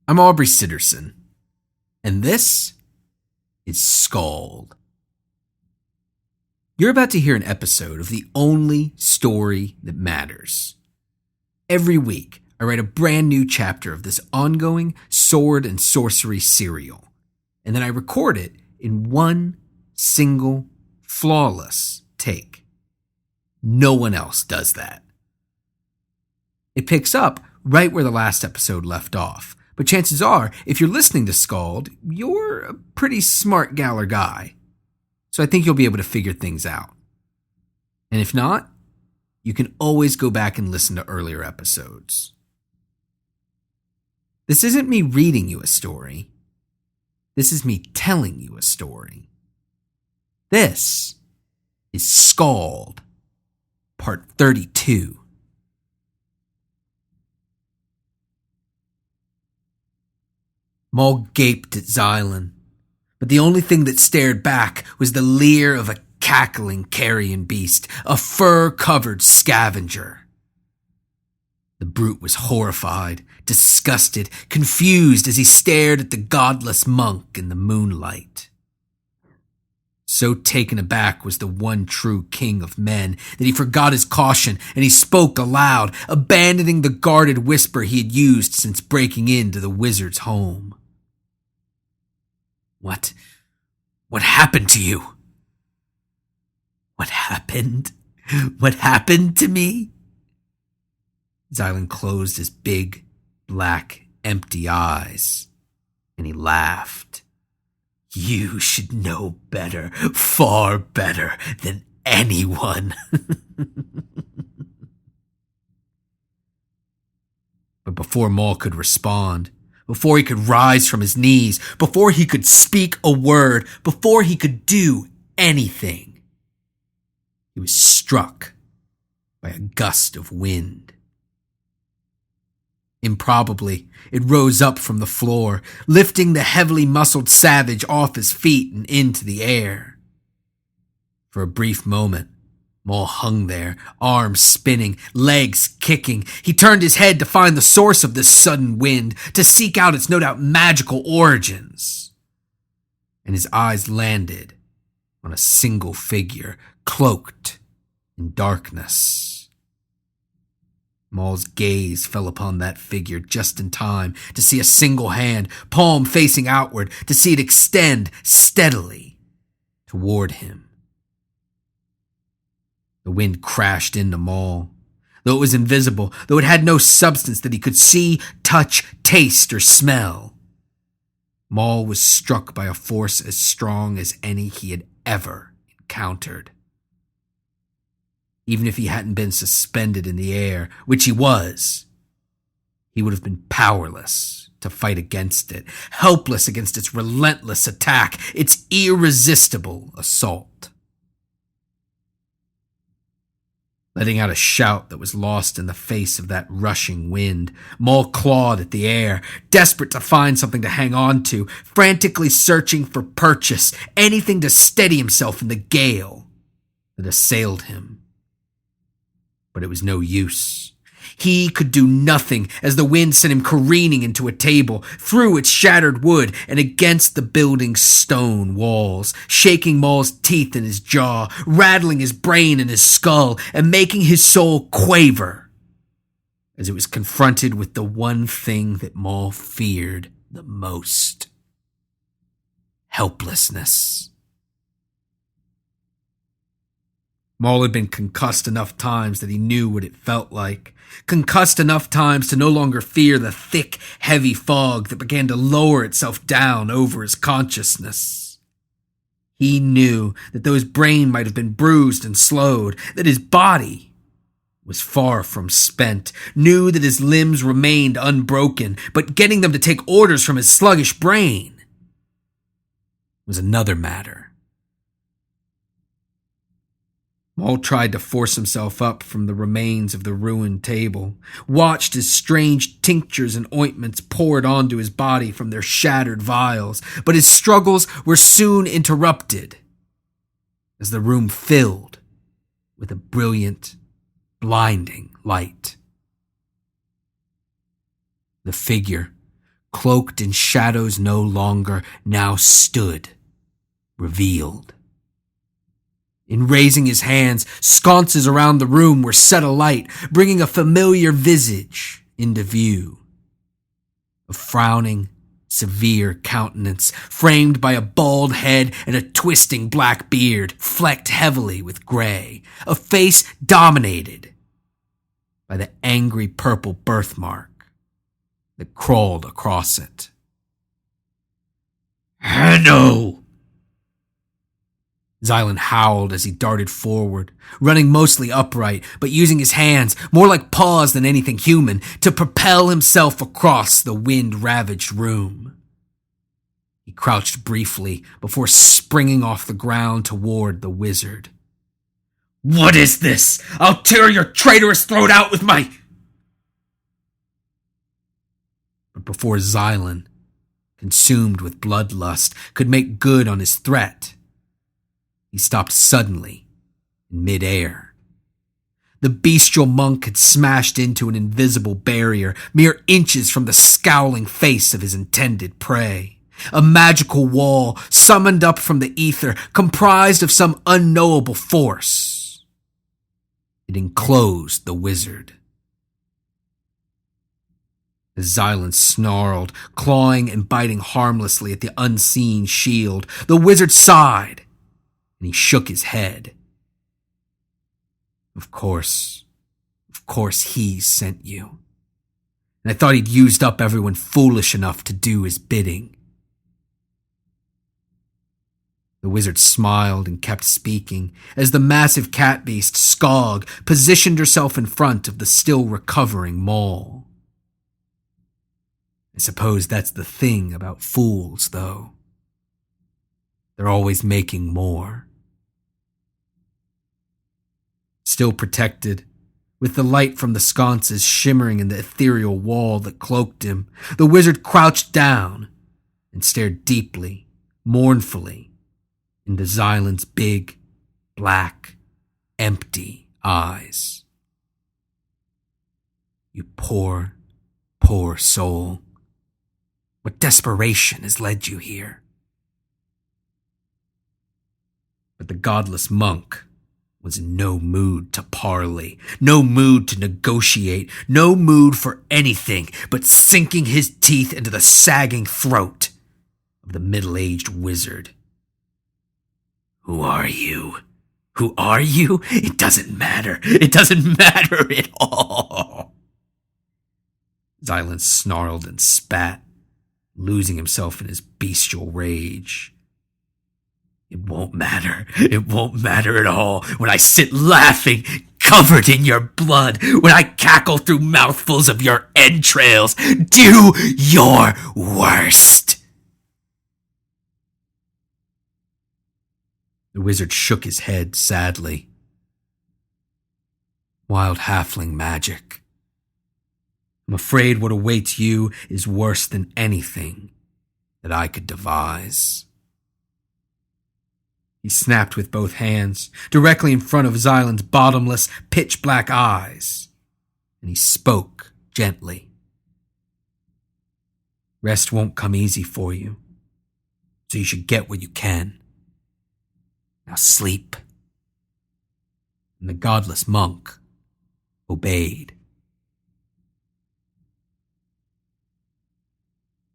I'm Aubrey Sitterson, and this is SKALD. You're about to hear an episode of the only story that matters. Every week, I write a brand new chapter of this ongoing sword and sorcery serial, and then I record it in one single, flawless take. No one else does that. It picks up right where the last episode left off, but chances are, if you're listening to SKALD, you're a pretty smart gal or guy. So I think you'll be able to figure things out. And if not, you can always go back and listen to earlier episodes. This isn't me reading you a story. This is me telling you a story. This is SKALD, Part 32. Maul gaped at Xylun, but the only thing that stared back was the leer of a cackling carrion beast, a fur-covered scavenger. The brute was horrified, disgusted, confused as he stared at the godless monk in the moonlight. So taken aback was the one true king of men that he forgot his caution and he spoke aloud, abandoning the guarded whisper he had used since breaking into the wizard's home. What happened to you? What happened? What happened to me? Xylun closed his big, black, empty eyes, and he laughed. You should know better, far better than anyone. But before Maul could respond, before he could rise from his knees, before he could speak a word, before he could do anything, he was struck by a gust of wind. Improbably, it rose up from the floor, lifting the heavily muscled savage off his feet and into the air. For a brief moment, Maul hung there, arms spinning, legs kicking. He turned his head to find the source of this sudden wind, to seek out its no doubt magical origins. And his eyes landed on a single figure, cloaked in darkness. Maul's gaze fell upon that figure just in time to see a single hand, palm facing outward, to see it extend steadily toward him. The wind crashed into Maul. Though it was invisible, though it had no substance that he could see, touch, taste, or smell, Maul was struck by a force as strong as any he had ever encountered. Even if he hadn't been suspended in the air, which he was, he would have been powerless to fight against it, helpless against its relentless attack, its irresistible assault. Letting out a shout that was lost in the face of that rushing wind, Maul clawed at the air, desperate to find something to hang on to, frantically searching for purchase, anything to steady himself in the gale that assailed him. But it was no use. He could do nothing as the wind sent him careening into a table, through its shattered wood and against the building's stone walls, shaking Maul's teeth in his jaw, rattling his brain in his skull, and making his soul quaver as it was confronted with the one thing that Maul feared the most: helplessness. Maul had been concussed enough times that he knew what it felt like. Concussed enough times to no longer fear the thick, heavy fog that began to lower itself down over his consciousness. He knew that though his brain might have been bruised and slowed, that his body was far from spent, knew that his limbs remained unbroken, but getting them to take orders from his sluggish brain was another matter. Maul tried to force himself up from the remains of the ruined table, watched as strange tinctures and ointments poured onto his body from their shattered vials, but his struggles were soon interrupted as the room filled with a brilliant, blinding light. The figure, cloaked in shadows no longer, now stood, revealed. In raising his hands, sconces around the room were set alight, bringing a familiar visage into view. A frowning, severe countenance, framed by a bald head and a twisting black beard, flecked heavily with gray. A face dominated by the angry purple birthmark that crawled across it. "Hanno!" Xylun howled as he darted forward, running mostly upright, but using his hands, more like paws than anything human, to propel himself across the wind-ravaged room. He crouched briefly before springing off the ground toward the wizard. "What is this? I'll tear your traitorous throat out with my—" But before Xylun, consumed with bloodlust, could make good on his threat, he stopped suddenly in midair. The bestial monk had smashed into an invisible barrier mere inches from the scowling face of his intended prey. A magical wall summoned up from the ether, comprised of some unknowable force. It enclosed the wizard. As Xylun snarled, clawing and biting harmlessly at the unseen shield, the wizard sighed, and he shook his head. Of course he sent you. And I thought he'd used up everyone foolish enough to do his bidding. The wizard smiled and kept speaking as the massive cat beast, SKALD, positioned herself in front of the still recovering Maul. I suppose that's the thing about fools, though. They're always making more. Still protected, with the light from the sconces shimmering in the ethereal wall that cloaked him, the wizard crouched down and stared deeply, mournfully, into Xylun's big, black, empty eyes. You poor, poor soul. What desperation has led you here? But the godless monk was in no mood to parley, no mood to negotiate, no mood for anything but sinking his teeth into the sagging throat of the middle-aged wizard. Who are you? Who are you? It doesn't matter. It doesn't matter at all. Xylun snarled and spat, losing himself in his bestial rage. It won't matter. It won't matter at all when I sit laughing, covered in your blood, when I cackle through mouthfuls of your entrails. Do your worst. The wizard shook his head sadly. Wild halfling magic. I'm afraid what awaits you is worse than anything that I could devise. He snapped with both hands, directly in front of Xylun's bottomless, pitch-black eyes, and he spoke gently. Rest won't come easy for you, so you should get what you can. Now sleep. And the godless monk obeyed.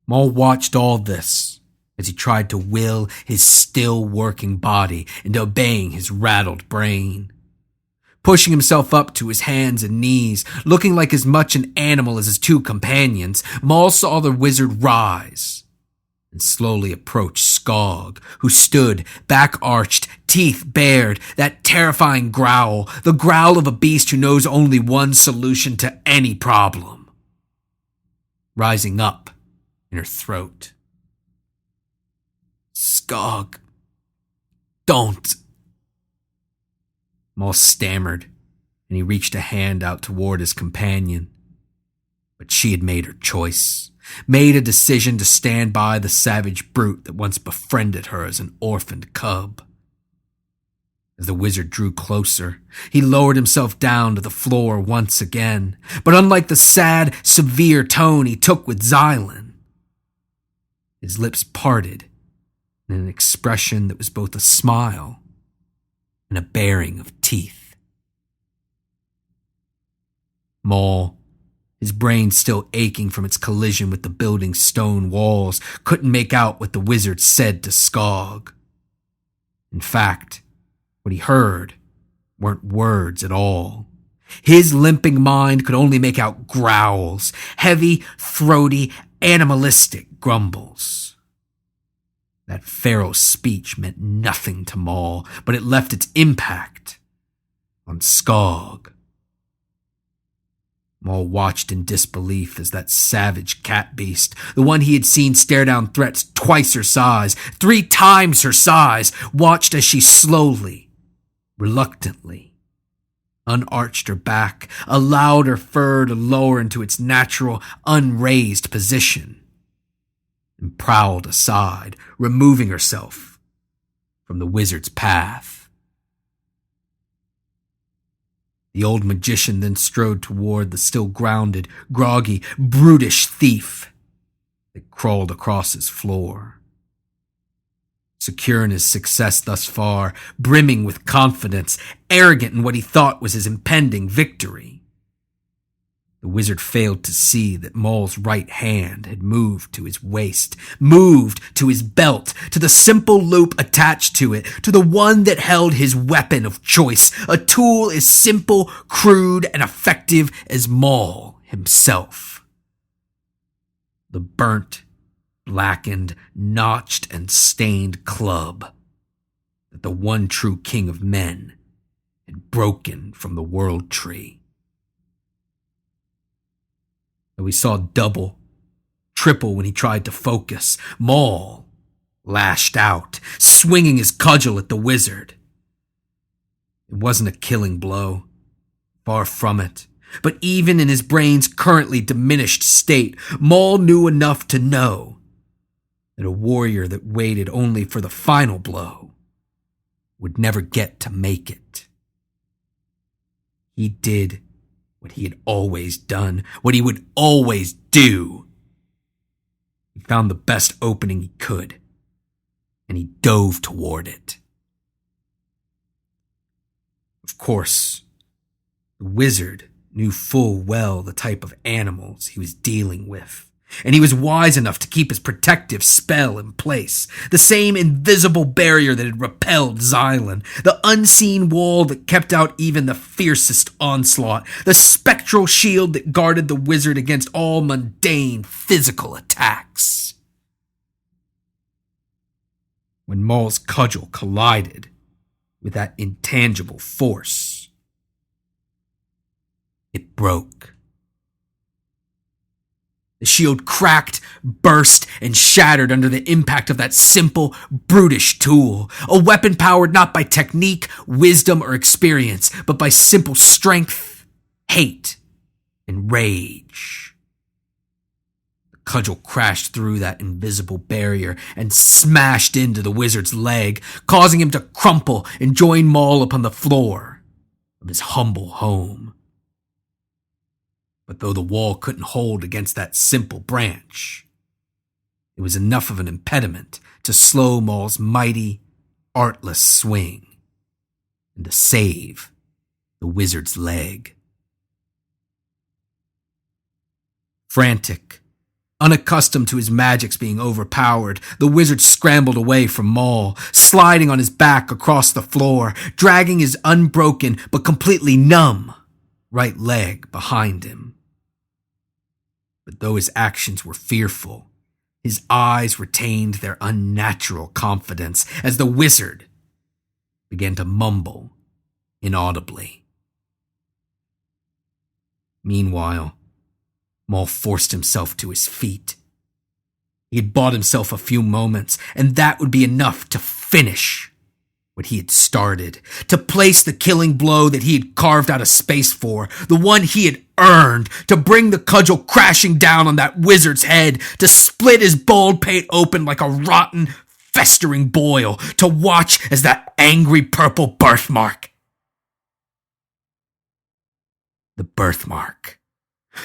Maul watched all this as he tried to will his still working body into obeying his rattled brain. Pushing himself up to his hands and knees, looking like as much an animal as his two companions, Maul saw the wizard rise and slowly approach SKALD, who stood, back-arched, teeth bared, that terrifying growl, the growl of a beast who knows only one solution to any problem. Rising up in her throat. "SKALD, don't." Maul stammered, and he reached a hand out toward his companion. But she had made her choice, made a decision to stand by the savage brute that once befriended her as an orphaned cub. As the wizard drew closer, he lowered himself down to the floor once again, but unlike the sad, severe tone he took with Xylun, His lips parted in an expression that was both a smile and a baring of teeth. Maul, his brain still aching from its collision with the building's stone walls, couldn't make out what the wizard said to Skog. In fact, what he heard weren't words at all. His limping mind could only make out growls, heavy, throaty, animalistic grumbles. That feral speech meant nothing to Maul, but it left its impact on Skog. Maul watched in disbelief as that savage cat beast, the one he had seen stare down threats twice her size, 3 times her size, watched as she slowly, reluctantly, unarched her back, allowed her fur to lower into its natural, unraised position, and prowled aside, removing herself from the wizard's path. The old magician then strode toward the still grounded, groggy, brutish thief that crawled across his floor. Secure in his success thus far, brimming with confidence, arrogant in what he thought was his impending victory, the wizard failed to see that Maul's right hand had moved to his waist, moved to his belt, to the simple loop attached to it, to the one that held his weapon of choice, a tool as simple, crude, and effective as Maul himself. The burnt, blackened, notched, and stained club that the one true king of men had broken from the world tree. Though he saw double, triple when he tried to focus, Maul lashed out, swinging his cudgel at the wizard. It wasn't a killing blow, far from it, but even in his brain's currently diminished state, Maul knew enough to know that a warrior that waited only for the final blow would never get to make it. He did what he had always done, what he would always do. He found the best opening he could, and he dove toward it. Of course, the wizard knew full well the type of animals he was dealing with, and he was wise enough to keep his protective spell in place, the same invisible barrier that had repelled Xylun, the unseen wall that kept out even the fiercest onslaught, the spectral shield that guarded the wizard against all mundane physical attacks. When Maul's cudgel collided with that intangible force, it broke. The shield cracked, burst, and shattered under the impact of that simple, brutish tool. A weapon powered not by technique, wisdom, or experience, but by simple strength, hate, and rage. The cudgel crashed through that invisible barrier and smashed into the wizard's leg, causing him to crumple and join Maul upon the floor of his humble home. But though the wall couldn't hold against that simple branch, it was enough of an impediment to slow Maul's mighty, artless swing and to save the wizard's leg. Frantic, unaccustomed to his magics being overpowered, the wizard scrambled away from Maul, sliding on his back across the floor, dragging his unbroken but completely numb right leg behind him. But though his actions were fearful, his eyes retained their unnatural confidence as the wizard began to mumble inaudibly. Meanwhile, Maul forced himself to his feet. He had bought himself a few moments, and that would be enough to finish what he had started, to place the killing blow that he had carved out a space for, the one he had earned, to bring the cudgel crashing down on that wizard's head, to split his bald pate open like a rotten, festering boil, to watch as that angry purple birthmark, the birthmark,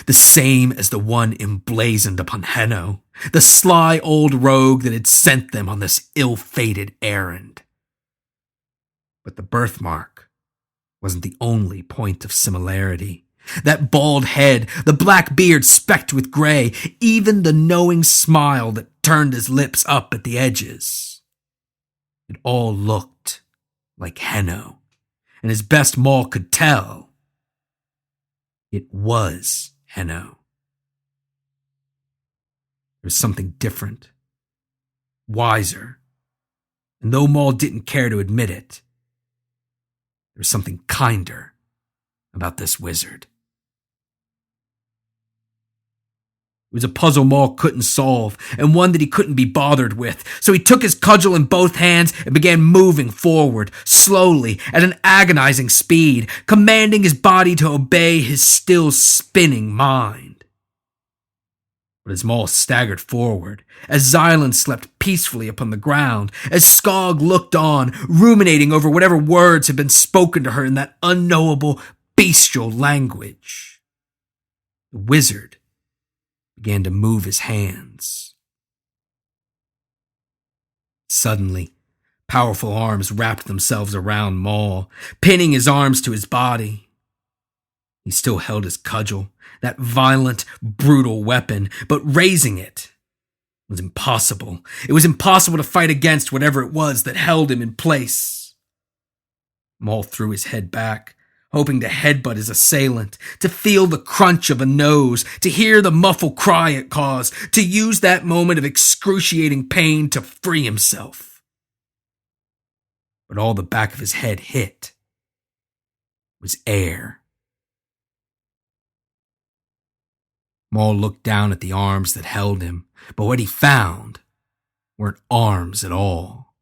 the same as the one emblazoned upon Henno, the sly old rogue that had sent them on this ill-fated errand. But the birthmark wasn't the only point of similarity. That bald head, the black beard specked with gray, even the knowing smile that turned his lips up at the edges. It all looked like Henno, and as best Maul could tell, it was Henno. There was something different, wiser, and though Maul didn't care to admit it, there was something kinder about this wizard. It was a puzzle Maul couldn't solve, and one that he couldn't be bothered with, so he took his cudgel in both hands and began moving forward, slowly, at an agonizing speed, commanding his body to obey his still spinning mind. But as Maul staggered forward, as Xylun slept peacefully upon the ground, as SKALD looked on, ruminating over whatever words had been spoken to her in that unknowable, bestial language, the wizard began to move his hands. Suddenly, powerful arms wrapped themselves around Maul, pinning his arms to his body. He still held his cudgel, that violent, brutal weapon, but raising it was impossible. It was impossible to fight against whatever it was that held him in place. Maul threw his head back, hoping to headbutt his assailant, to feel the crunch of a nose, to hear the muffled cry it caused, to use that moment of excruciating pain to free himself. But all the back of his head hit was air. Maul looked down at the arms that held him, but what he found weren't arms at all.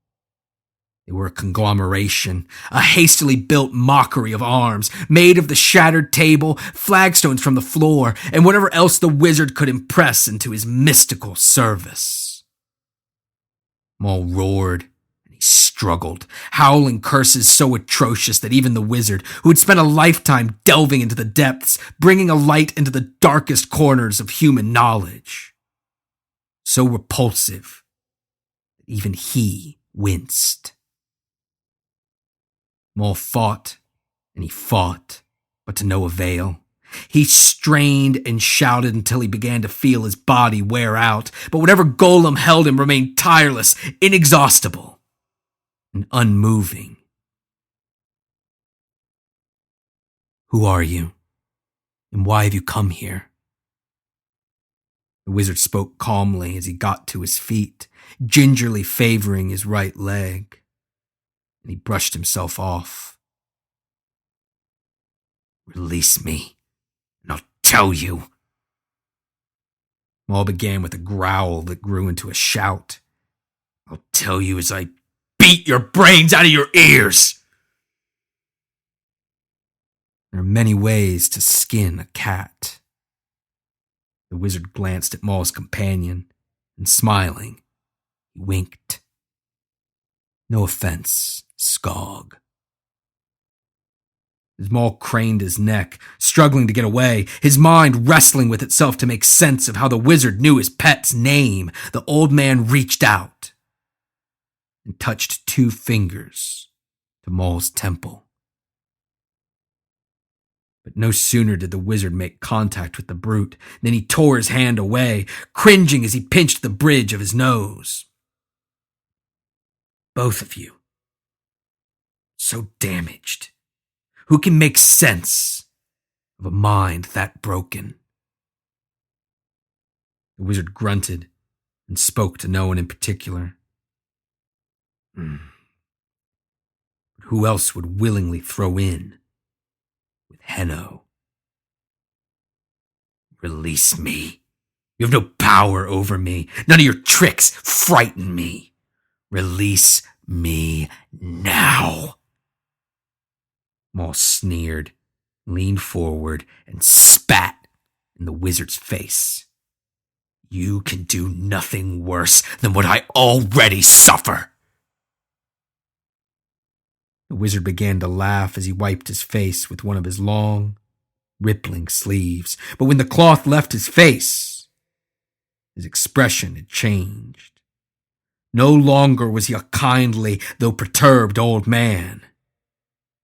They were a conglomeration, a hastily built mockery of arms, made of the shattered table, flagstones from the floor, and whatever else the wizard could impress into his mystical service. Maul roared, and he struggled, howling curses so atrocious that even the wizard, who had spent a lifetime delving into the depths, bringing a light into the darkest corners of human knowledge, so repulsive that even he winced. Maul fought, and he fought, but to no avail. He strained and shouted until he began to feel his body wear out, but whatever golem held him remained tireless, inexhaustible, and unmoving. "Who are you, and why have you come here?" The wizard spoke calmly as he got to his feet, gingerly favoring his right leg. And he brushed himself off. "Release me, and I'll tell you." Maul began with a growl that grew into a shout. "I'll tell you as I beat your brains out of your ears." There are many ways to skin a cat. The wizard glanced at Maul's companion, and smiling, he winked. "No offense, Skog." As Maul craned his neck, struggling to get away, his mind wrestling with itself to make sense of how the wizard knew his pet's name, the old man reached out and touched 2 fingers to Maul's temple. But no sooner did the wizard make contact with the brute than he tore his hand away, cringing as he pinched the bridge of his nose. "Both of you. So damaged. Who can make sense of a mind that broken?" The wizard grunted and spoke to no one in particular. But who else would willingly throw in with Henno? "Release me. You have no power over me. None of your tricks frighten me. Release me now." Maul sneered, leaned forward, and spat in the wizard's face. "You can do nothing worse than what I already suffer." The wizard began to laugh as he wiped his face with one of his long, rippling sleeves. But when the cloth left his face, his expression had changed. No longer was he a kindly, though perturbed old man.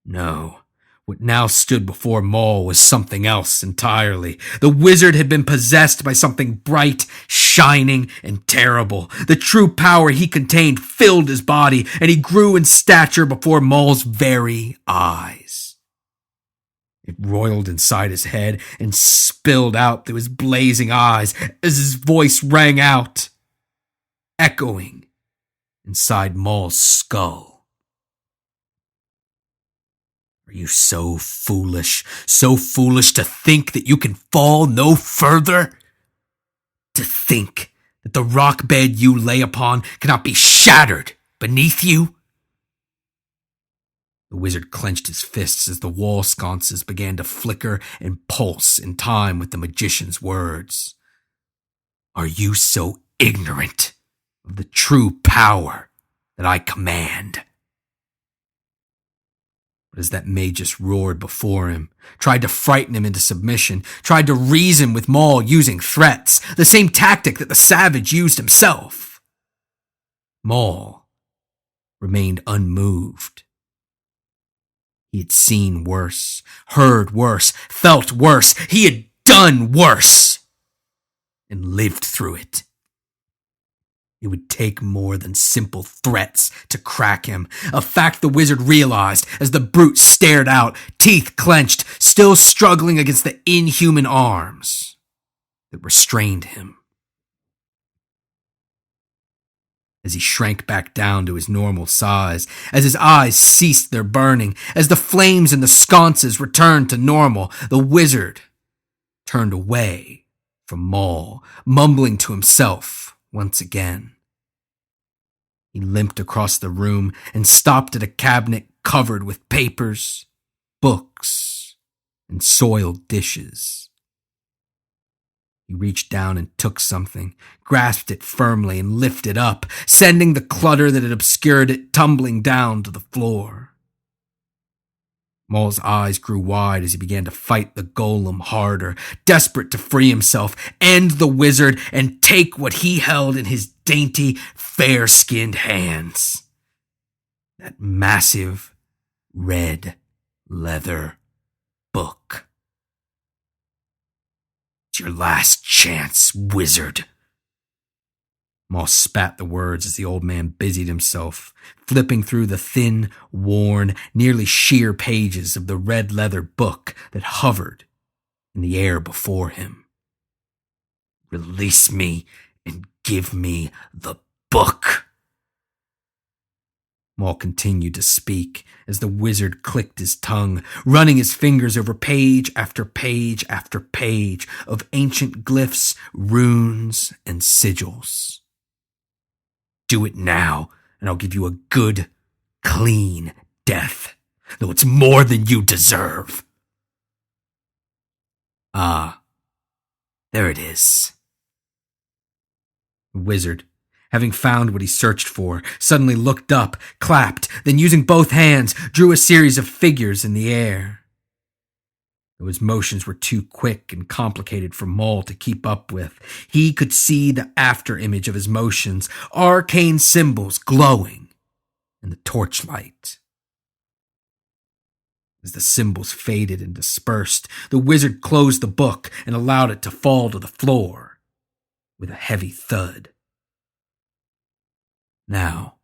No, what now stood before Maul was something else entirely. The wizard had been possessed by something bright, shining, and terrible. The true power he contained filled his body, and he grew in stature before Maul's very eyes. It roiled inside his head and spilled out through his blazing eyes as his voice rang out, echoing inside Maul's skull. Are you so foolish to think that you can fall no further? To think that the rock bed you lay upon cannot be shattered beneath you? The wizard clenched his fists as the wall sconces began to flicker and pulse in time with the magician's words. Are you so ignorant of the true power that I command? But as that magus roared before him, tried to frighten him into submission, tried to reason with Maul using threats, the same tactic that the savage used himself, Maul remained unmoved. He had seen worse, heard worse, felt worse. He had done worse and lived through it. It would take more than simple threats to crack him, a fact the wizard realized as the brute stared out, teeth clenched, still struggling against the inhuman arms that restrained him. As he shrank back down to his normal size, as his eyes ceased their burning, as the flames in the sconces returned to normal, the wizard turned away from Maul, mumbling to himself once again. He limped across the room and stopped at a cabinet covered with papers, books, and soiled dishes. He reached down and took something, grasped it firmly, and lifted up, sending the clutter that had obscured it tumbling down to the floor. Maul's eyes grew wide as he began to fight the golem harder, desperate to free himself, end the wizard, and take what he held in his dainty, fair-skinned hands. That massive, red leather book. It's your last chance, wizard. Maul spat the words as the old man busied himself, flipping through the thin, worn, nearly sheer pages of the red leather book that hovered in the air before him. Release me and give me the book. Maul continued to speak as the wizard clicked his tongue, running his fingers over page after page after page of ancient glyphs, runes, and sigils. Do it now, and I'll give you a good, clean death, though it's more than you deserve. Ah, there it is. The wizard, having found what he searched for, suddenly looked up, clapped, then using both hands, drew a series of figures in the air. Though his motions were too quick and complicated for Maul to keep up with, he could see the after-image of his motions, arcane symbols glowing in the torchlight. As the symbols faded and dispersed, the wizard closed the book and allowed it to fall to the floor with a heavy thud. Now,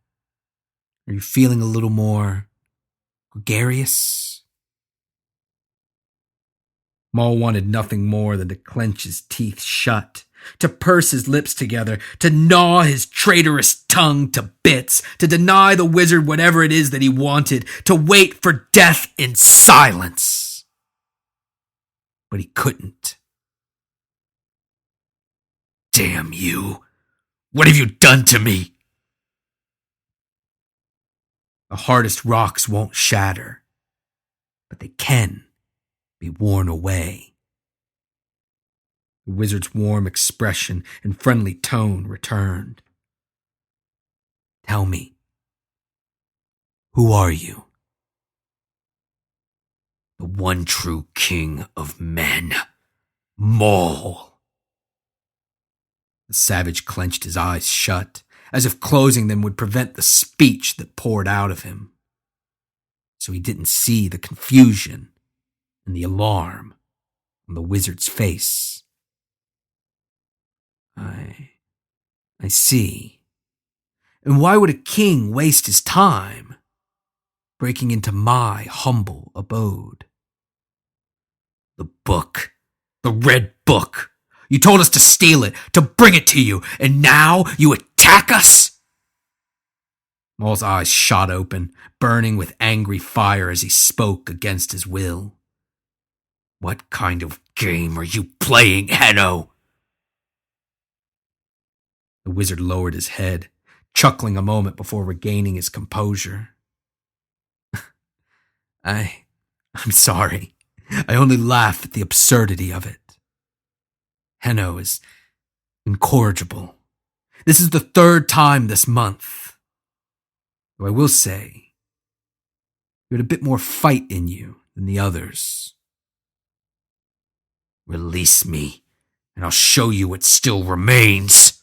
are you feeling a little more gregarious? Maul wanted nothing more than to clench his teeth shut, to purse his lips together, to gnaw his traitorous tongue to bits, to deny the wizard whatever it is that he wanted, to wait for death in silence. But he couldn't. Damn you! What have you done to me? The hardest rocks won't shatter, but they can be worn away. The wizard's warm expression and friendly tone returned. Tell me, who are you? The one true king of men, Maul. The savage clenched his eyes shut, as if closing them would prevent the speech that poured out of him. So he didn't see the confusion and the alarm on the wizard's face. I see. And why would a king waste his time breaking into my humble abode? The book. The red book. You told us to steal it, to bring it to you, and now you attack us? Maul's eyes shot open, burning with angry fire as he spoke against his will. What kind of game are you playing, Henno? The wizard lowered his head, chuckling a moment before regaining his composure. I'm sorry. I only laugh at the absurdity of it. Henno is incorrigible. This is the third time this month. Though I will say, you had a bit more fight in you than the others. Release me, and I'll show you what still remains.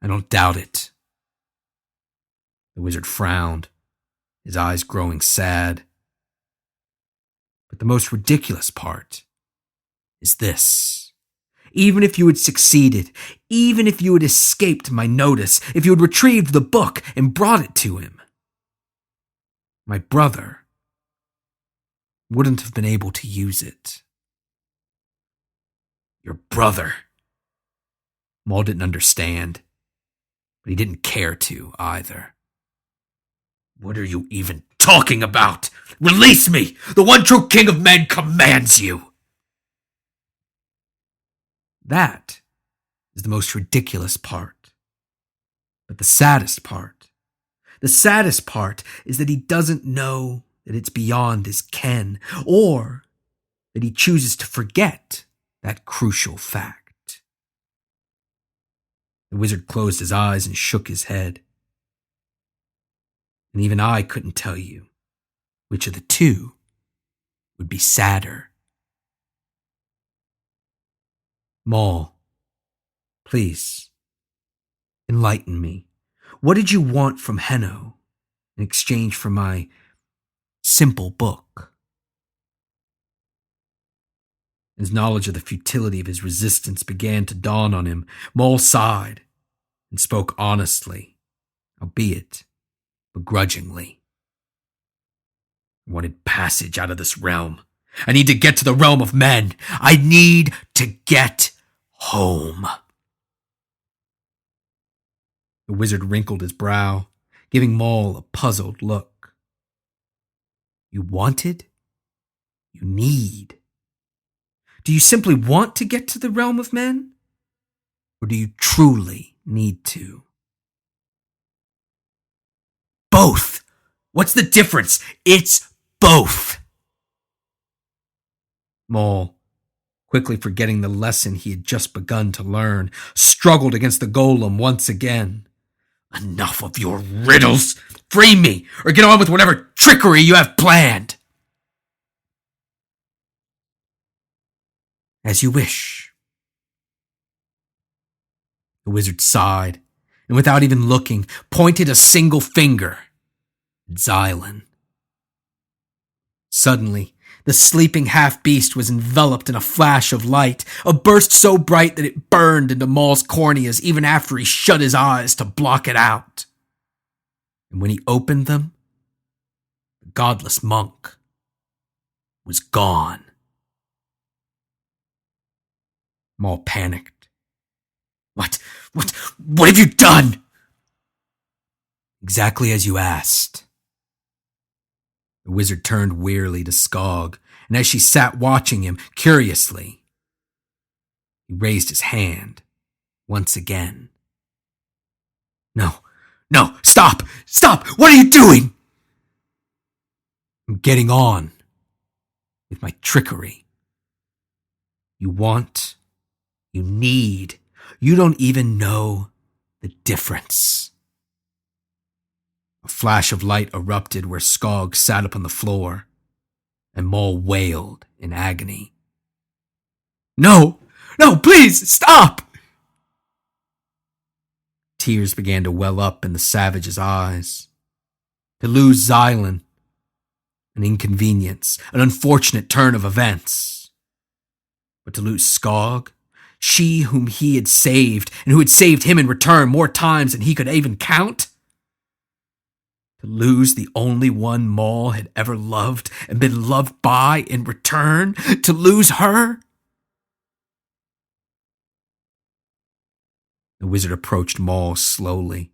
I don't doubt it. The wizard frowned, his eyes growing sad. But the most ridiculous part is this. Even if you had succeeded, even if you had escaped my notice, if you had retrieved the book and brought it to him, my brother wouldn't have been able to use it. Your brother. Maul didn't understand, but he didn't care to either. What are you even talking about? Release me! The one true king of men commands you! That is the most ridiculous part. But the saddest part is that he doesn't know that it's beyond his ken, or that he chooses to forget that crucial fact. The wizard closed his eyes and shook his head. And even I couldn't tell you which of the two would be sadder. Maul, please, enlighten me. What did you want from Henno in exchange for my simple book? As knowledge of the futility of his resistance began to dawn on him, Maul sighed and spoke honestly, albeit begrudgingly. I wanted passage out of this realm. I need to get to the realm of men. I need to get home. The wizard wrinkled his brow, giving Maul a puzzled look. You wanted? You need. Do you simply want to get to the realm of men? Or do you truly need to? Both! What's the difference? It's both! Maul, quickly forgetting the lesson he had just begun to learn, struggled against the golem once again. Enough of your riddles! Free me, or get on with whatever trickery you have planned! As you wish. The wizard sighed, and without even looking, pointed a single finger at Xylun. Suddenly, the sleeping half-beast was enveloped in a flash of light, a burst so bright that it burned into Maul's corneas even after he shut his eyes to block it out. And when he opened them, the godless monk was gone. Maul panicked. What have you done? Exactly as you asked. The wizard turned wearily to Skog, and as she sat watching him curiously, he raised his hand once again. No, stop! What are you doing? I'm getting on with my trickery. You want, you need, you don't even know the difference. A flash of light erupted where Skog sat upon the floor, and Maul wailed in agony. No! No, please, stop! Tears began to well up in the savage's eyes. To lose Xylun, an inconvenience, an unfortunate turn of events. But to lose SKALD, she whom he had saved, and who had saved him in return more times than he could even count? To lose the only one Maul had ever loved and been loved by in return? To lose her? The wizard approached Maul slowly.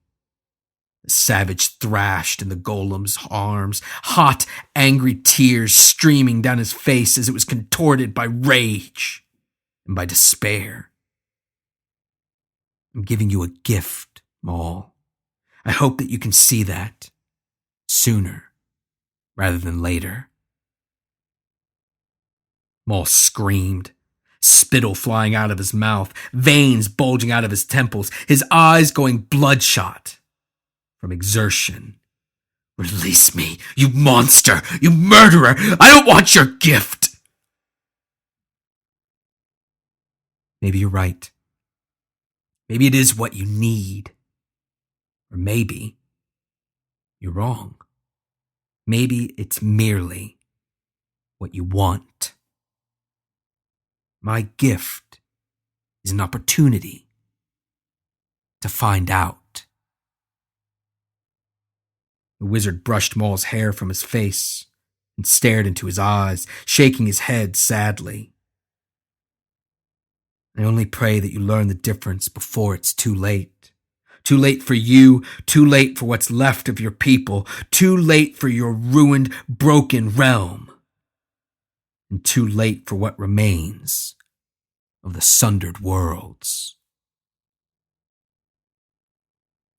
The savage thrashed in the golem's arms, hot, angry tears streaming down his face as it was contorted by rage and by despair. I'm giving you a gift, Maul. I hope that you can see that sooner rather than later. Maul screamed, spittle flying out of his mouth, veins bulging out of his temples, his eyes going bloodshot from exertion. Release me, you monster, you murderer! I don't want your gift! Maybe you're right. Maybe it is what you need. Or maybe you're wrong. Maybe it's merely what you want. My gift is an opportunity to find out. The wizard brushed Maul's hair from his face and stared into his eyes, shaking his head sadly. I only pray that you learn the difference before it's too late. Too late for you, too late for what's left of your people, too late for your ruined, broken realm, and too late for what remains of the sundered worlds.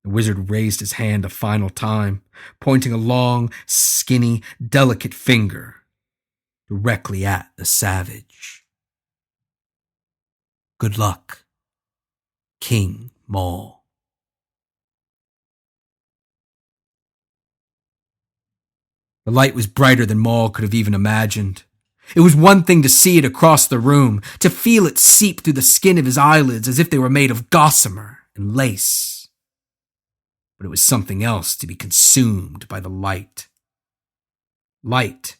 The wizard raised his hand a final time, pointing a long, skinny, delicate finger directly at the savage. Good luck, King Maul. The light was brighter than Maul could have even imagined. It was one thing to see it across the room, to feel it seep through the skin of his eyelids as if they were made of gossamer and lace. But it was something else to be consumed by the light. Light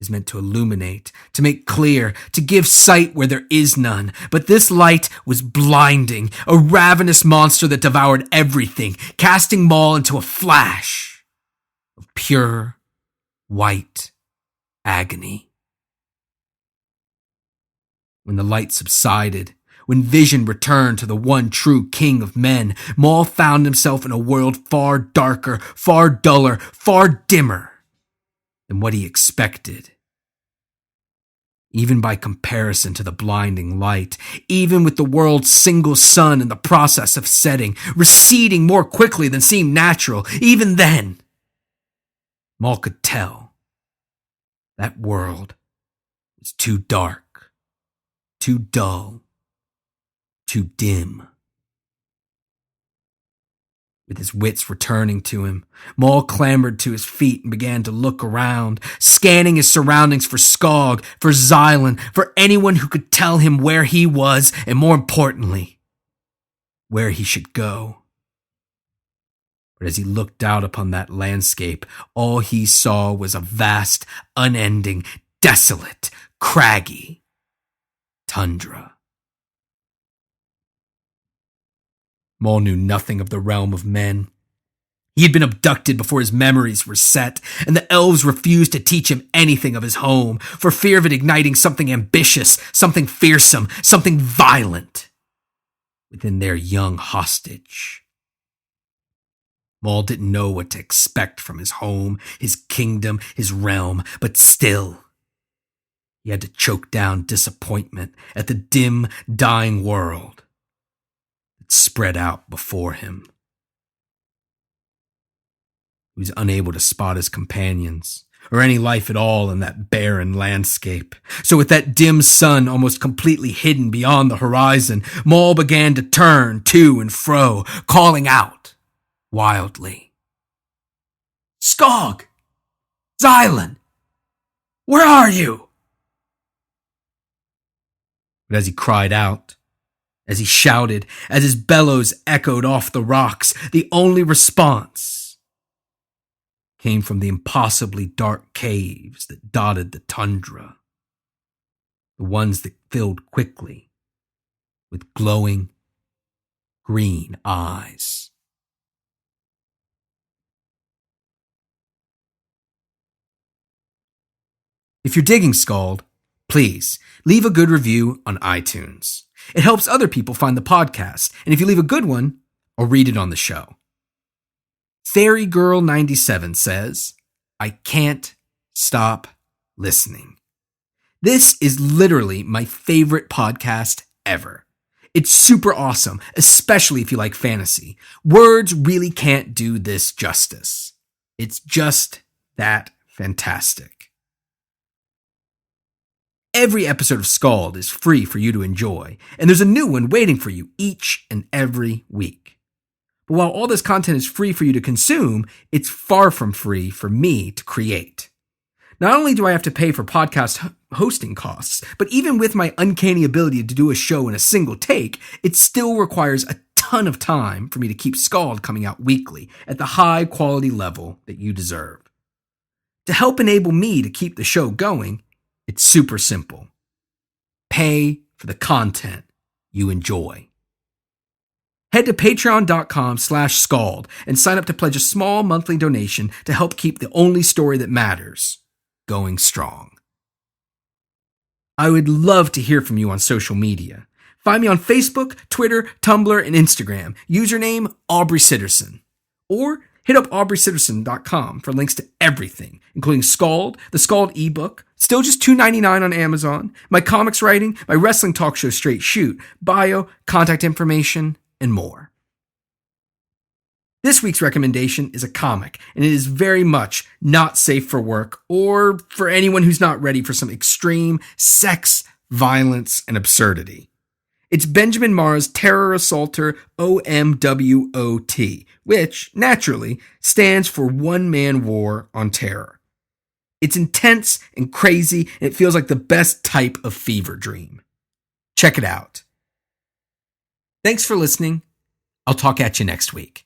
is meant to illuminate, to make clear, to give sight where there is none. But this light was blinding, a ravenous monster that devoured everything, casting Maul into a flash of pure, white agony. When the light subsided, when vision returned to the one true king of men, Maul found himself in a world far darker, far duller, far dimmer than what he expected. Even by comparison to the blinding light, even with the world's single sun in the process of setting, receding more quickly than seemed natural, even then, Maul could tell that world was too dark, too dull, too dim. With his wits returning to him, Maul clambered to his feet and began to look around, scanning his surroundings for SKALD, for Xylun, for anyone who could tell him where he was, and more importantly, where he should go. But as he looked out upon that landscape, all he saw was a vast, unending, desolate, craggy tundra. Maul knew nothing of the realm of men. He had been abducted before his memories were set, and the elves refused to teach him anything of his home, for fear of it igniting something ambitious, something fearsome, something violent within their young hostage. Maul didn't know what to expect from his home, his kingdom, his realm, but still, he had to choke down disappointment at the dim, dying world that spread out before him. He was unable to spot his companions, or any life at all in that barren landscape. So with that dim sun almost completely hidden beyond the horizon, Maul began to turn to and fro, calling out wildly. "SKALD! Xylun! Where are you? But as he cried out, as he shouted, as his bellows echoed off the rocks, the only response came from the impossibly dark caves that dotted the tundra, the ones that filled quickly with glowing green eyes. If you're digging SKALD, please leave a good review on iTunes. It helps other people find the podcast, and if you leave a good one, I'll read it on the show. Fairy Girl 97 says, I can't stop listening. This is literally my favorite podcast ever. It's super awesome, especially if you like fantasy. Words really can't do this justice. It's just that fantastic. Every episode of SKALD is free for you to enjoy, and there's a new one waiting for you each and every week. But while all this content is free for you to consume, it's far from free for me to create. Not only do I have to pay for podcast hosting costs, but even with my uncanny ability to do a show in a single take, it still requires a ton of time for me to keep SKALD coming out weekly at the high quality level that you deserve. To help enable me to keep the show going, it's super simple. Pay for the content you enjoy. Head to patreon.com/SKALD and sign up to pledge a small monthly donation to help keep the only story that matters going strong. I would love to hear from you on social media. Find me on Facebook, Twitter, Tumblr, and Instagram. Username Aubrey Sitterson. Or hit up aubreysitterson.com for links to everything, including SKALD, the SKALD ebook, still just $2.99 on Amazon, my comics writing, my wrestling talk show Straight Shoot, bio, contact information, and more. This week's recommendation is a comic, and it is very much not safe for work or for anyone who's not ready for some extreme sex, violence, and absurdity. It's Benjamin Marra's Terror Assaulter OMWOT, which, naturally, stands for One Man War on Terror. It's intense and crazy, and it feels like the best type of fever dream. Check it out. Thanks for listening. I'll talk at you next week.